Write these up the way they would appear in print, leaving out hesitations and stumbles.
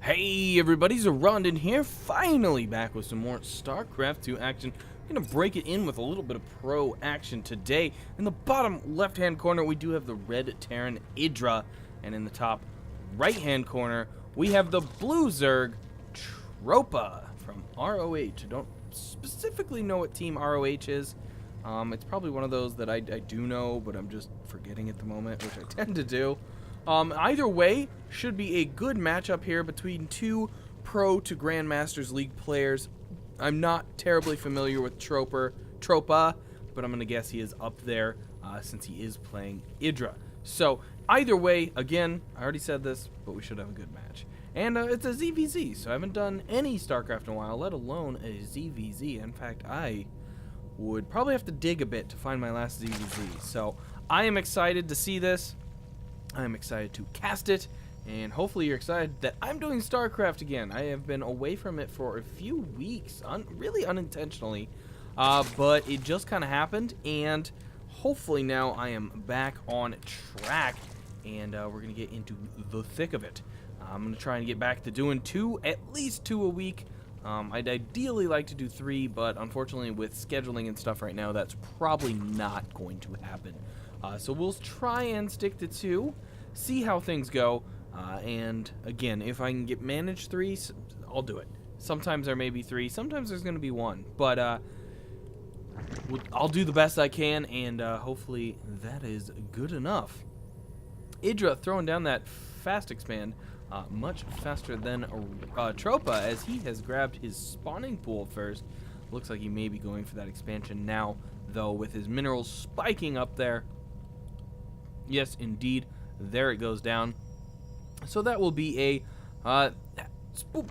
Hey everybody, Zoronden here, finally back with some more Starcraft 2 action. I'm going to break it in with a little bit of pro action today. In the bottom left-hand corner, we do have the red Terran Idra, and in the top right-hand corner, we have the blue Zerg Tropa from RoH. I don't specifically know what team RoH is. It's probably one of those that I do know, but I'm just forgetting at the moment, which I tend to do. Either way, should be a good matchup here between two Pro to Grandmasters League players. I'm not terribly familiar with Tropa, but I'm going to guess he is up there since he is playing Idra. So, either way, again, I already said this, but we should have a good match. And it's a ZVZ, so I haven't done any StarCraft in a while, let alone a ZVZ. In fact, I would probably have to dig a bit to find my last ZVZ. So, I am excited to see this. I'm excited to cast it, and hopefully you're excited that I'm doing StarCraft again. I have been away from it for a few weeks, really unintentionally, but it just kind of happened, and hopefully now I am back on track, and we're going to get into the thick of it. I'm going to try and get back to doing at least two a week. I'd ideally like to do 3, but unfortunately with scheduling and stuff right now, that's probably not going to happen. So we'll try and stick to 2, see how things go, and again, if I can manage 3, I'll do it. Sometimes there may be 3, sometimes there's going to be 1, but I'll do the best I can, and hopefully that is good enough. Idra throwing down that fast expand, much faster than Tropa, as he has grabbed his spawning pool first. Looks like he may be going for that expansion now, though, with his minerals spiking up there. Yes, indeed. There it goes down. So that will be a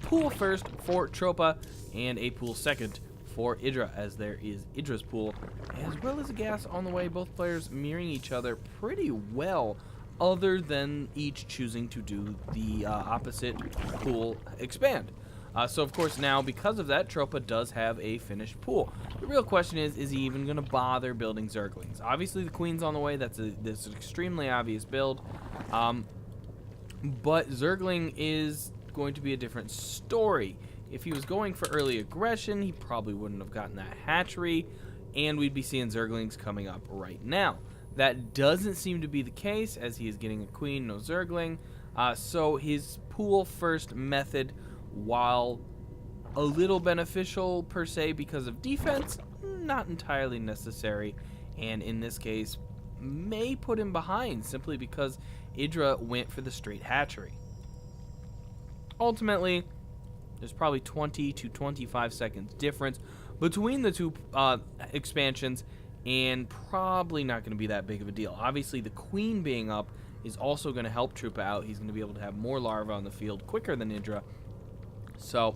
pool first for Tropa and a pool second for Idra, as there is Idra's pool, as well as a gas on the way. Both players mirroring each other pretty well, other than each choosing to do the opposite pool expand. So, of course, now, because of that, Tropa does have a finished pool. The real question is he even going to bother building Zerglings? Obviously, the Queen's on the way. That's an extremely obvious build. But Zergling is going to be a different story. If he was going for early aggression, he probably wouldn't have gotten that hatchery, and we'd be seeing Zerglings coming up right now. That doesn't seem to be the case, as he is getting a Queen, no Zergling. So his pool first method, while a little beneficial per se because of defense, not entirely necessary, and in this case may put him behind simply because Idra went for the straight hatchery. Ultimately, there's probably 20 to 25 seconds difference between the two expansions, and probably not going to be that big of a deal. Obviously, the Queen being up is also going to help Tropa out. He's going to be able to have more larvae on the field quicker than Idra. So,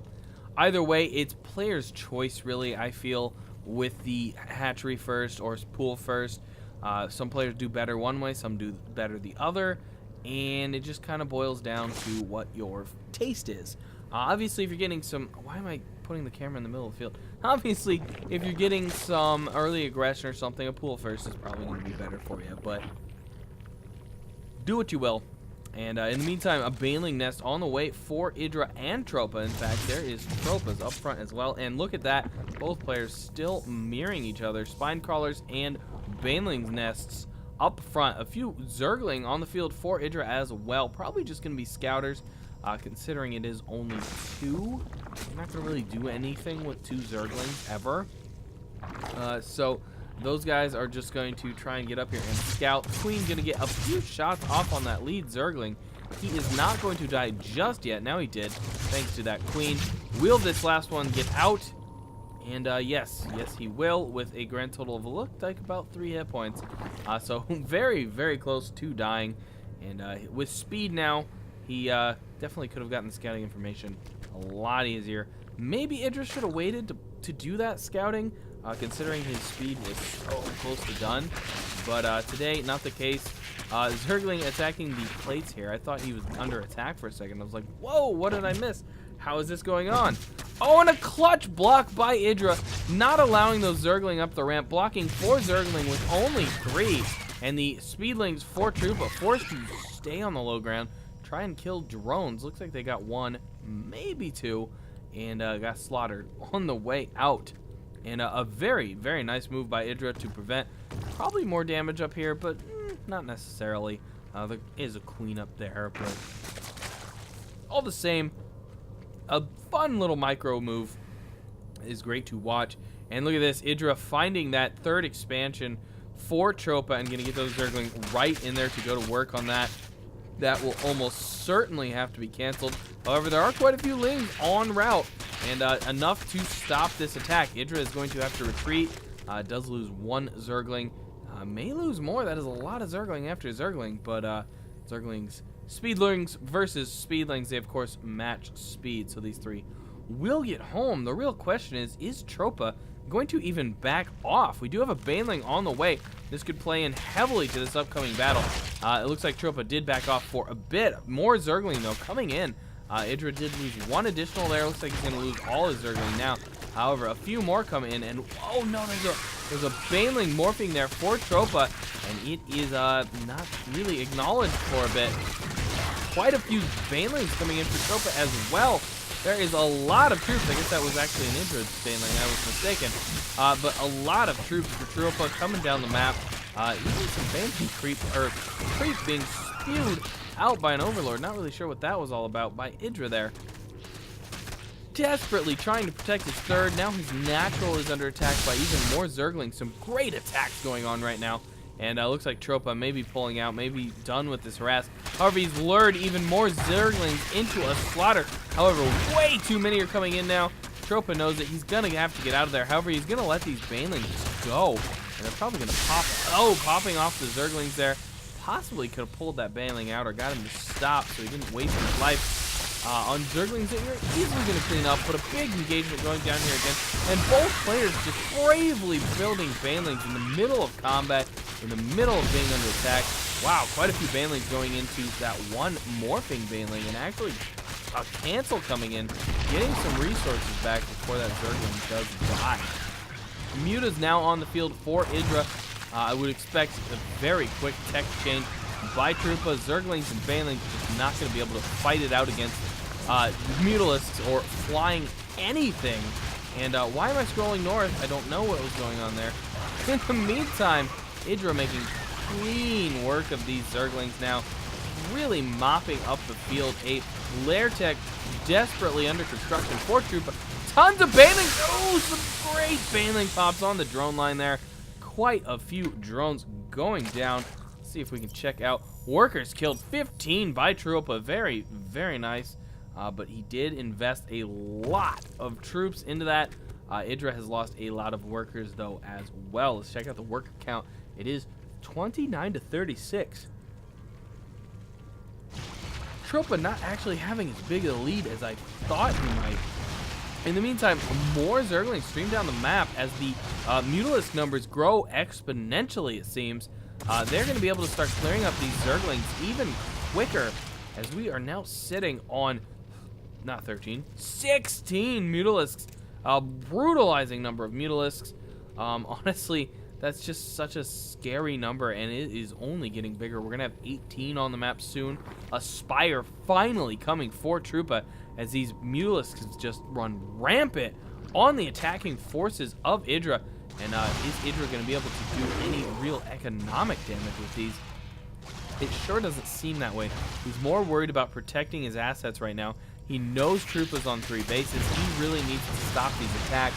either way, it's player's choice, really, I feel, with the hatchery first or pool first. Some players do better one way, some do better the other, and it just kind of boils down to what your taste is. Obviously, if you're getting some... Why am I putting the camera in the middle of the field? Obviously, if you're getting some early aggression or something, a pool first is probably going to be better for you, but do what you will. And in the meantime, a baneling nest on the way for Idra and Tropa. In fact, there is Tropa's up front as well. And look at that. Both players still mirroring each other. Spine crawlers and baneling nests up front. A few Zergling on the field for Idra as well. Probably just going to be scouters, considering it is only 2. I'm not going to really do anything with 2 Zerglings ever. So those guys are just going to try and get up here and scout. Queen going to get a few shots off on that lead Zergling. He is not going to die just yet. Now he did, thanks to that Queen. Will this last one get out? And yes, he will, with a grand total of, looked like, about 3 hit points. So very, very close to dying. And with speed now, he definitely could have gotten the scouting information a lot easier. Maybe Idris should have waited to do that scouting, considering his speed was so close to done. But today, not the case. Zergling attacking the plates here. I thought he was under attack for a second. I was like, whoa, what did I miss? How is this going on? Oh, and a clutch block by Idra, not allowing those Zergling up the ramp, blocking 4 Zergling with only 3. And the Speedlings for Tropa forced to stay on the low ground. try and kill drones. Looks like they got one, maybe two, and got slaughtered on the way out. And a very, very nice move by Idra to prevent probably more damage up here, but not necessarily. There is a queen up there, but all the same, a fun little micro move is great to watch. And look at this, Idra finding that third expansion for Tropa and going to get those Zergling right in there to go to work on that. That will almost certainly have to be canceled. However, there are quite a few Lings en route, and enough to stop this attack. Idra is going to have to retreat. Does lose one Zergling. May lose more. That is a lot of Zergling after Zergling, but Zerglings, Speedlings versus Speedlings, they of course match speed, so these three will get home. The real question is Tropa going to even back off? We do have a Baneling on the way. This could play in heavily to this upcoming battle. It looks like Tropa did back off for a bit. More Zergling, though, coming in. Idra did lose one additional there. Looks like he's going to lose all his Zergling now. However, a few more come in, and oh no, there's a Baneling morphing there for Tropa, and it is not really acknowledged for a bit. Quite a few Banelings coming in for Tropa as well. There is a lot of troops. I guess that was actually an Idra Baneling. I was mistaken. But a lot of troops for Tropa coming down the map. Even some Baneling creep being spewed out by an Overlord. Not really sure what that was all about by Idra there. Desperately trying to protect his third. Now his natural is under attack by even more Zerglings. Some great attacks going on right now. And looks like Tropa may be pulling out, maybe done with this harass. However, he's lured even more Zerglings into a slaughter. However, way too many are coming in now. Tropa knows that he's going to have to get out of there. However, he's going to let these Banelings go. And they're probably going to pop. Oh, popping off the Zerglings there. Possibly could have pulled that Baneling out or got him to stop so he didn't waste his life. On Zerglings that you're easily going to clean up, but a big engagement going down here again. And both players just bravely building Banelings in the middle of combat, in the middle of being under attack. Wow, quite a few Banelings going into that one morphing Baneling, and actually a cancel coming in, getting some resources back before that Zergling does die. Muta's now on the field for Idra. I would expect a very quick tech change by Tropa. Zerglings and Banelings just not going to be able to fight it out against Mutalisks or flying anything. And why am I scrolling north? I don't know what was going on there. In the meantime, Idra making clean work of these Zerglings now, really mopping up the field. A Lair Tech desperately under construction for Tropa. Tons of Banelings. Oh, some great Baneling pops on the drone line there. Quite a few drones going down. Let's see if we can check out. Workers killed 15 by Tropa. Very, very nice. But he did invest a lot of troops into that. Idra has lost a lot of workers, though, as well. Let's check out the worker count. It is 29 to 36. Tropa not actually having as big a lead as I thought he might. In the meantime, more Zerglings stream down the map as the Mutalisk numbers grow exponentially, it seems. They're going to be able to start clearing up these Zerglings even quicker, as we are now sitting on, not 13, 16 Mutalisks. A brutalizing number of Mutalisks. Honestly, that's just such a scary number, and it is only getting bigger. We're going to have 18 on the map soon. A Spire finally coming for Tropa, as these Mutalisks just run rampant on the attacking forces of Idra. And is Idra going to be able to do any real economic damage with these? It sure doesn't seem that way. He's more worried about protecting his assets right now. He knows Tropa's on 3 bases. He really needs to stop these attacks,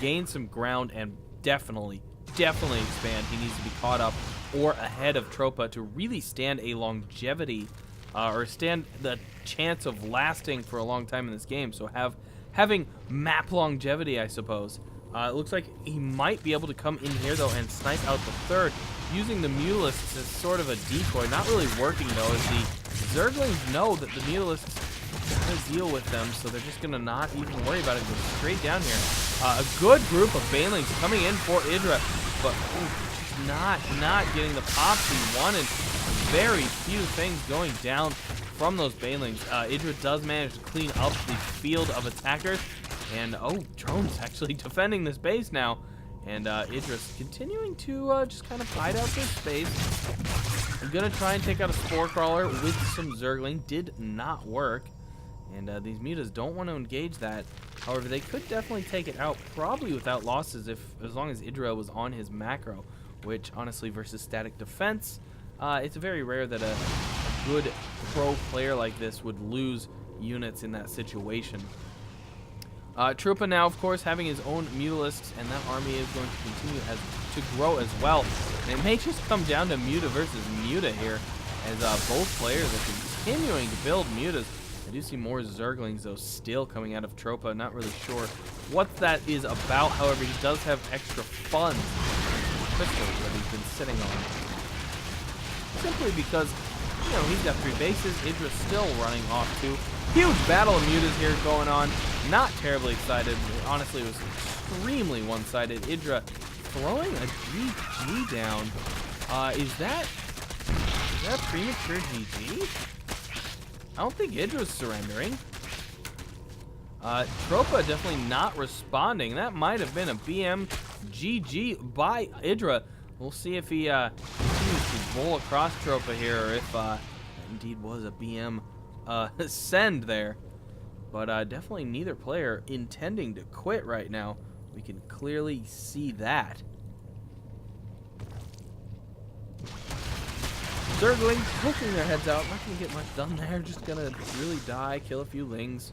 gain some ground, and definitely expand. He needs to be caught up or ahead of Tropa to really stand a longevity, or stand the chance of lasting for a long time in this game. So having map longevity, I suppose. It looks like he might be able to come in here, though, and snipe out the third, using the Mutalisks as sort of a decoy. Not really working, though, as the Zerglings know that the Mutalisks are going to deal with them, so they're just going to not even worry about it. Go straight down here. A good group of Banelings coming in for Idra, but just not getting the pops he wanted. Very few things going down from those Banelings. Idra does manage to clean up the field of attackers. And, oh, drones actually defending this base now. And Idra's continuing to just kind of hide out this space. I'm gonna try and take out a Spore Crawler with some Zergling. Did not work. And these mutas don't want to engage that. However, they could definitely take it out, probably without losses, as long as Idra was on his macro. Which, honestly, versus static defense, it's very rare that a good pro player like this would lose units in that situation. Tropa now, of course, having his own Mutalisks, and that army is going to continue to grow as well. And it may just come down to Muta versus Muta here, as both players are continuing to build Mutas. I do see more Zerglings, though, still coming out of Tropa. Not really sure what that is about. However, he does have extra funds, crystals that he's been sitting on. Simply because, you know, he's got 3 bases. Idra's still running off 2. Huge battle of mutas here going on. Not terribly excited. Honestly, it was extremely one-sided. Idra throwing a GG down. Is that premature GG? I don't think Idra's surrendering. Tropa definitely not responding. That might have been a BM GG by Idra. We'll see if he continues to roll across Tropa here, or if indeed was a BM send there. But definitely neither player intending to quit right now. We can clearly see that. Zerglings poking their heads out. Not going to get much done there. Just going to really die, kill a few lings.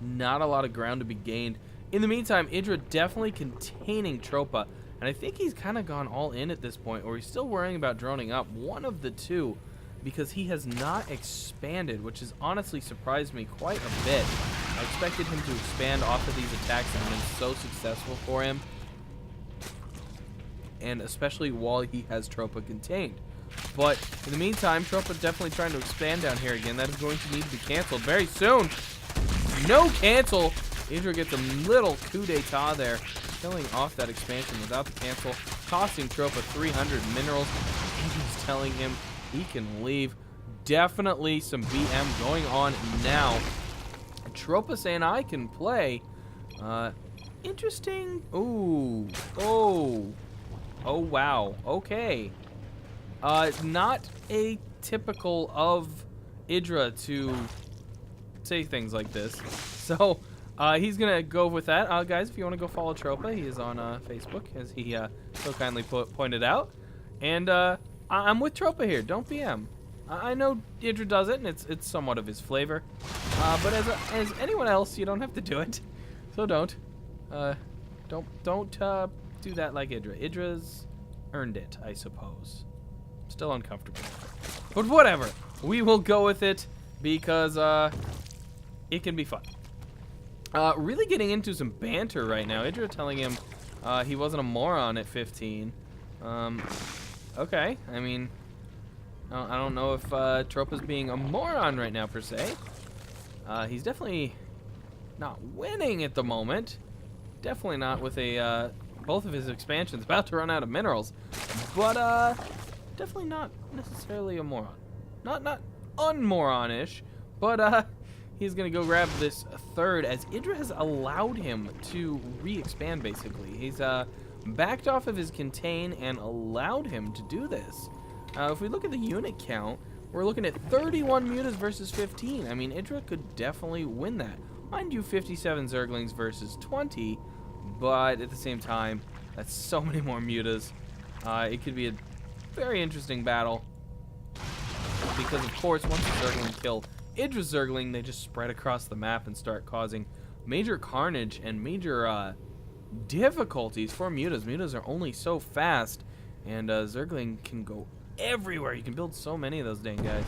Not a lot of ground to be gained. In the meantime, Idra definitely containing Tropa. And I think he's kind of gone all in at this point, or he's still worrying about droning up. One of the two, because he has not expanded, which has honestly surprised me quite a bit. I expected him to expand off of these attacks that have been so successful for him. And especially while he has Tropa contained. But in the meantime, Tropa definitely trying to expand down here again. That is going to need to be canceled very soon. No cancel. Idra gets a little coup d'etat there, killing off that expansion without the cancel, costing Tropa 300 minerals. Idra's telling him he can leave. Definitely some BM going on now. Tropa saying I can play. Interesting. Ooh. Oh wow. Okay. Not atypical of Idra to say things like this. So he's gonna go with that. Guys, if you want to go follow Tropa, he is on Facebook, as he so kindly pointed out. And I'm with Tropa here. Don't BM. I know Idra does it, and it's somewhat of his flavor. But as anyone else, you don't have to do it. So don't do that like Idra. Idra's earned it, I suppose. Still uncomfortable, but whatever. We will go with it because it can be fun. Really getting into some banter right now. Idra telling him he wasn't a moron at 15. Okay, I mean, I don't know if Tropa's being a moron right now per se. He's definitely not winning at the moment. Definitely not with a both of his expansions about to run out of minerals. But definitely not necessarily a moron. Not unmoronish, but he's gonna go grab this third, as Idra has allowed him to re-expand. Basically, he's backed off of his contain and allowed him to do this. If we look at the unit count, we're looking at 31 mutas versus 15. I mean, Idra could definitely win that. Mind you, 57 Zerglings versus 20, but at the same time, that's so many more mutas. It could be a very interesting battle, because of course, once the Zergling kill Idra's Zergling, they just spread across the map and start causing major carnage and major difficulties for mutas. Mutas are only so fast, and Zergling can go everywhere. You can build so many of those dang guys.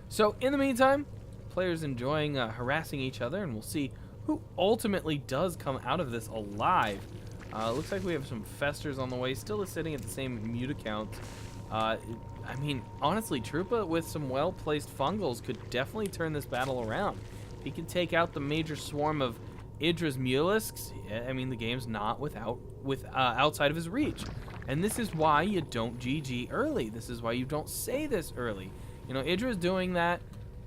So in the meantime, players enjoying harassing each other, and we'll see who ultimately does come out of this alive. Looks like we have some Festers on the way, still sitting at the same muta count. I mean, honestly, Tropa with some well-placed fungals could definitely turn this battle around. If he can take out the major swarm of Idra's Mutalisks, I mean, the game's not outside of his reach. And this is why you don't GG early. This is why you don't say this early. You know, Idra's doing that.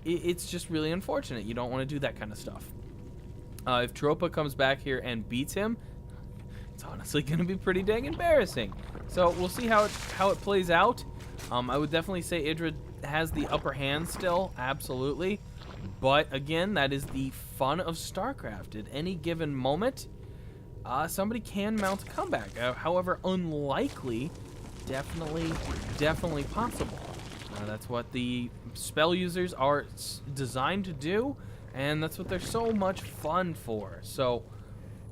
It's just really unfortunate. You don't want to do that kind of stuff. If Tropa comes back here and beats him, it's honestly going to be pretty dang embarrassing. So we'll see how it plays out. I would definitely say Idra has the upper hand still, absolutely. But again, that is the fun of StarCraft. At any given moment, somebody can mount a comeback. However unlikely, definitely possible. That's what the spell users are designed to do, and that's what they're so much fun for. So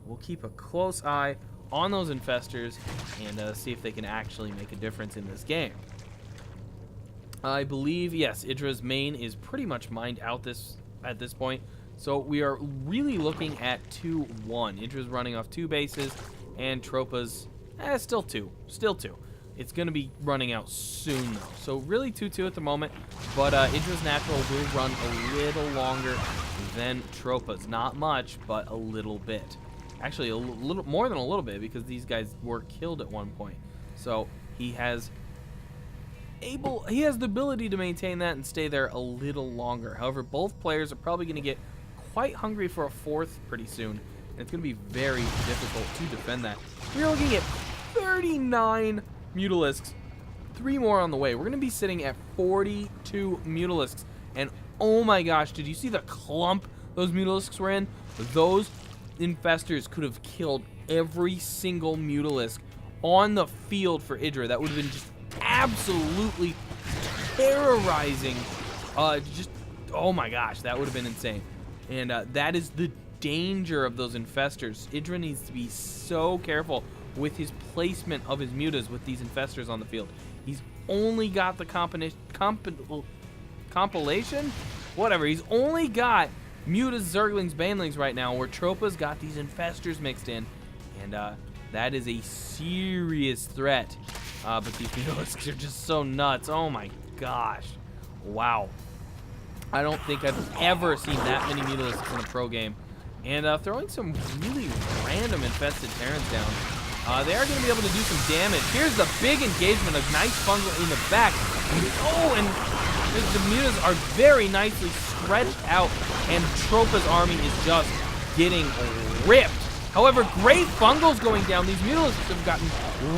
we'll keep a close eye on those infestors and see if they can actually make a difference in this game. I believe, yes, Idra's main is pretty much mined out at this point. So we are really looking at 2-1. Idra's running off 2 bases, and Tropa's still 2. It's going to be running out soon, though. So really 2-2 at the moment, but Idra's natural will run a little longer than Tropa's. Not much, but a little bit. Actually, a little more than a little bit, because these guys were killed at one point. So he has the ability to maintain that and stay there a little longer. However, both players are probably going to get quite hungry for a 4th pretty soon, and it's going to be very difficult to defend that. We're looking at 39 Mutalisks, 3 more on the way. We're going to be sitting at 42 Mutalisks, and oh my gosh, did you see the clump those Mutalisks were in? Those infestors could have killed every single Mutalisk on the field for Idra. That would have been just absolutely terrorizing. Oh my gosh, that would have been insane. And that is the danger of those infestors. Idra needs to be so careful with his placement of his mutas with these infestors on the field. He's only got the compilation? Whatever. He's only got mutas, zerglings, banelings right now, where Tropa's got these infestors mixed in. And that is a serious threat. But these Mutalisks are just so nuts. Oh my gosh. Wow. I don't think I've ever seen that many Mutalisks in a pro game. And throwing some really random infested Terrans down. They are going to be able to do some damage. Here's the big engagement, a nice fungal in the back. Oh, and the mutas are very nicely stretched out, and Tropa's army is just getting ripped. However, great fungals going down. These Mutalisks have gotten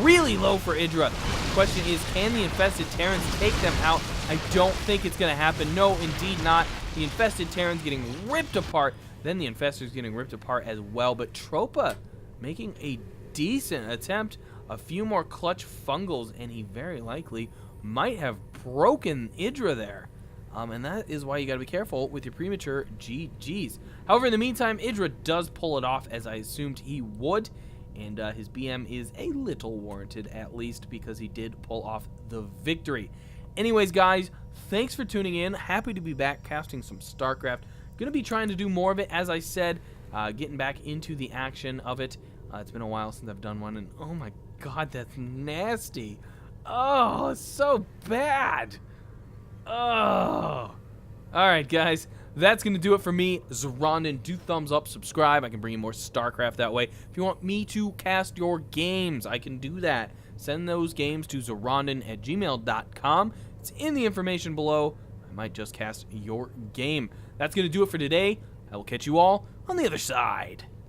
really low for Idra. The question is, can the infested Terrans take them out? I don't think it's going to happen. No, indeed not. The infested Terrans getting ripped apart. Then the infestors getting ripped apart as well. But Tropa making a decent attempt. A few more clutch fungals, and he very likely might have broken Idra there. And that is why you got to be careful with your premature GGs. However, in the meantime, Idra does pull it off, as I assumed he would. And his BM is a little warranted, at least, because he did pull off the victory. Anyways, guys, thanks for tuning in. Happy to be back casting some StarCraft. Going to be trying to do more of it, as I said, getting back into the action of it. It's been a while since I've done one, and oh my god, that's nasty. Oh, it's so bad. Oh. Alright, guys. That's going to do it for me, Zoronden. Do thumbs up, subscribe. I can bring you more StarCraft that way. If you want me to cast your games, I can do that. Send those games to zoronden@gmail.com. It's in the information below. I might just cast your game. That's going to do it for today. I will catch you all on the other side.